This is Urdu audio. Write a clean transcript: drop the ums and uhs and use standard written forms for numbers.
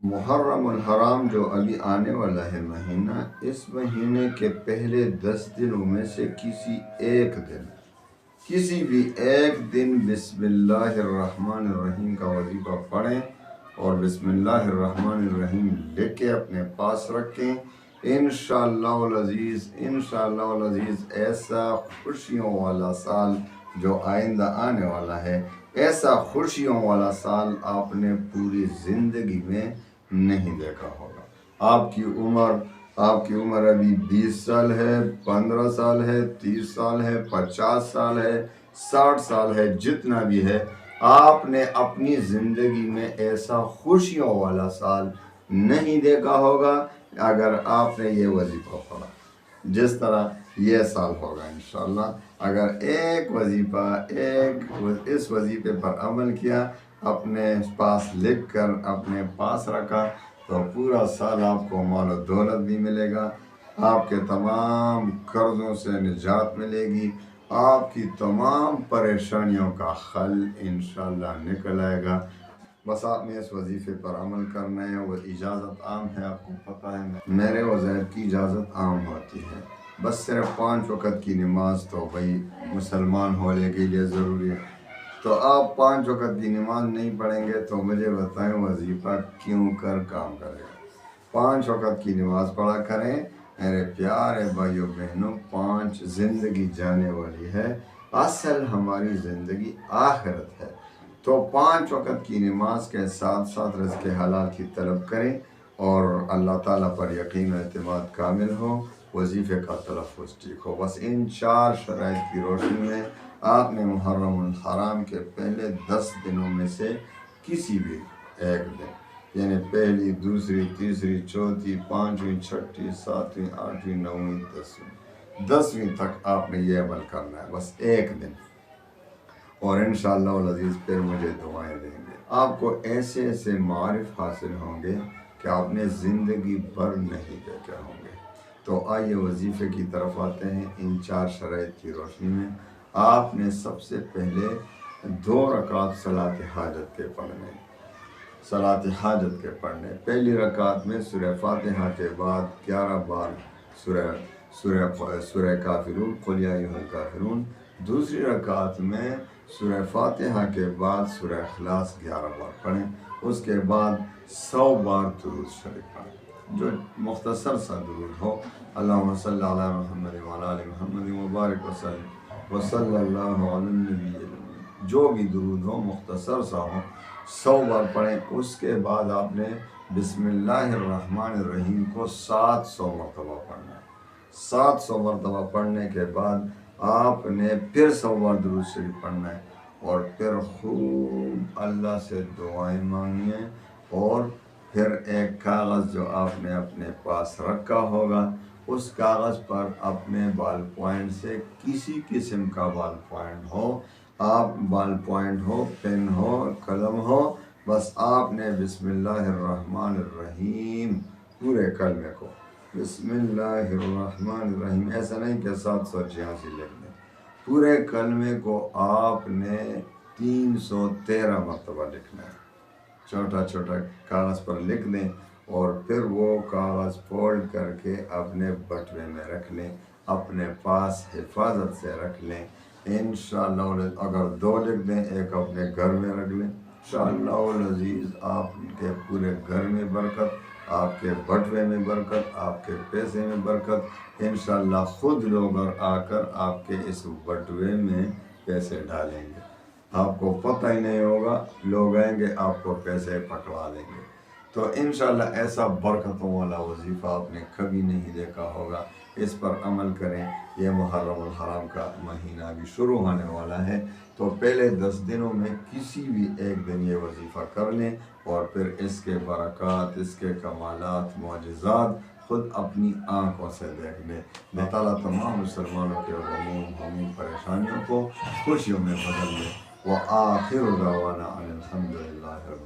محرم الحرام جو ابھی آنے والا ہے مہینہ، اس مہینے کے پہلے 10 دنوں میں سے کسی بھی ایک دن بسم اللہ الرحمن الرحیم کا وظیفہ پڑھیں اور بسم اللہ الرحمن الرحیم لکھ کے اپنے پاس رکھیں۔ انشاءاللہ العزیز ایسا خوشیوں والا سال جو آئندہ آنے والا ہے، ایسا خوشیوں والا سال آپ نے پوری زندگی میں نہیں دیکھا ہوگا۔ آپ کی عمر ابھی 20 سال ہے، 15 سال ہے، 30 سال ہے، 50 سال ہے، 60 سال ہے، جتنا بھی ہے، آپ نے اپنی زندگی میں ایسا خوشیوں والا سال نہیں دیکھا ہوگا اگر آپ نے یہ وظیفہ پڑھا جس طرح یہ سال ہوگا انشاءاللہ۔ اگر ایک اس وظیفے پر عمل کیا، اپنے پاس لکھ کر اپنے پاس رکھا، تو پورا سال آپ کو مال و دولت بھی ملے گا، آپ کے تمام قرضوں سے نجات ملے گی، آپ کی تمام پریشانیوں کا حل انشاءاللہ نکل آئے گا۔ بس آپ نے اس وظیفے پر عمل کرنا ہے۔ وہ اجازت عام ہے، آپ کو پتہ ہے میرے وظائف کی اجازت عام ہوتی ہے، بس صرف 5 وقت کی نماز تو بھائی مسلمان ہونے کے لیے ضروری ہے۔ تو آپ 5 وقت کی نماز نہیں پڑھیں گے تو مجھے بتائیں وظیفہ کیوں کر کام کرے گا؟ 5 وقت کی نماز پڑھا کریں میرے پیارے بھائیوں بہنوں۔ 5 زندگی جانے والی ہے، اصل ہماری زندگی آخرت ہے، تو 5 وقت کی نماز کے ساتھ ساتھ رزق حلال کی طلب کریں اور اللہ تعالیٰ پر یقین و اعتماد کامل ہو، وظیفے کا تلفظ ٹھیک ہو۔ بس ان 4 شرائط کی روشنی میں آپ نے محرم الحرام کے پہلے 10 دنوں میں سے کسی بھی ایک دن، یعنی پہلی، دوسری، تیسری، چوتھی، 5ویں، 6ویں، 7ویں، 8ویں، 9ویں، 10ویں تک آپ نے یہ عمل کرنا ہے، بس ایک دن، اور انشاءاللہ العزیز پھر مجھے دعائیں دیں گے۔ آپ کو ایسے ایسے معارف حاصل ہوں گے کہ آپ نے زندگی بھر نہیں دیکھے ہوں گے۔ تو آئیے وظیفے کی طرف آتے ہیں۔ ان 4 شرائط کی روشنی میں آپ نے سب سے پہلے 2 رکعت صلاۃ حاجت کے پڑھنے۔ پہلی رکعت میں سورہ فاتحہ کے بعد 11 بار سورہ کافرون، قل یا ایھا الکافرون۔ دوسری رکعت میں سورہ فاتحہ کے بعد سورہ اخلاص 11 بار پڑھیں، اس کے بعد 100 بار درود شریف پڑھیں، جو مختصر سا درود ہو۔ اللہم صلی علی محمد وعلی آل محمد وبارک وسلم وصلی اللہ علی النبی الامین، جو بھی درود ہو مختصر سا ہو، 100 بار پڑھیں۔ اس کے بعد آپ نے بسم اللہ الرحمن الرحیم کو 700 مرتبہ پڑھنا ہے۔ 700 مرتبہ پڑھنے کے بعد آپ نے پھر 100 بار درود شریف پڑھنا ہے، اور پھر خوب اللہ سے دعائیں مانگنی ہیں، اور پھر ایک کاغذ جو آپ نے اپنے پاس رکھا ہوگا، اس کاغذ پر اپنے بال پوائنٹ سے، کسی قسم کا بال پوائنٹ ہو، بال پوائنٹ ہو، پین ہو، قلم ہو، بس آپ نے بسم اللہ الرحمن الرحیم پورے کلمے کو، بسم اللہ الرحمن الرحیم، ایسا نہیں کہ 786 لکھ دیں، پورے کلمے کو آپ نے 313 مرتبہ لکھنا ہے۔ چھوٹا چھوٹا کاغذ پر لکھ دیں، اور پھر وہ کاغذ فولڈ کر کے اپنے بٹوے میں رکھ لیں، اپنے پاس حفاظت سے رکھ لیں۔ انشاءاللہ اگر 2 لکھ دیں، ایک اپنے گھر میں رکھ لیں، انشاءاللہ العزیز آپ کے پورے گھر میں برکت، آپ کے بٹوے میں برکت، آپ کے پیسے میں برکت، انشاءاللہ خود لوگ آ کر آپ کے اس بٹوے میں پیسے ڈالیں گے، آپ کو پتہ ہی نہیں ہوگا، لوگ آئیں گے آپ کو پیسے پکڑا دیں گے۔ تو انشاءاللہ ایسا برکتوں والا وظیفہ آپ نے کبھی نہیں دیکھا ہوگا، اس پر عمل کریں۔ یہ محرم الحرام کا مہینہ ابھی شروع ہونے والا ہے، تو پہلے 10 دنوں میں کسی بھی ایک دن یہ وظیفہ کر لیں، اور پھر اس کے برکات، اس کے کمالات، معجزات خود اپنی آنکھوں سے دیکھ لیں۔ اللہ تعالیٰ تمام مسلمانوں کے غموم پریشانیوں کو خوشیوں میں بدل دے۔ وآخر دعوانا ان الحمد للہ رب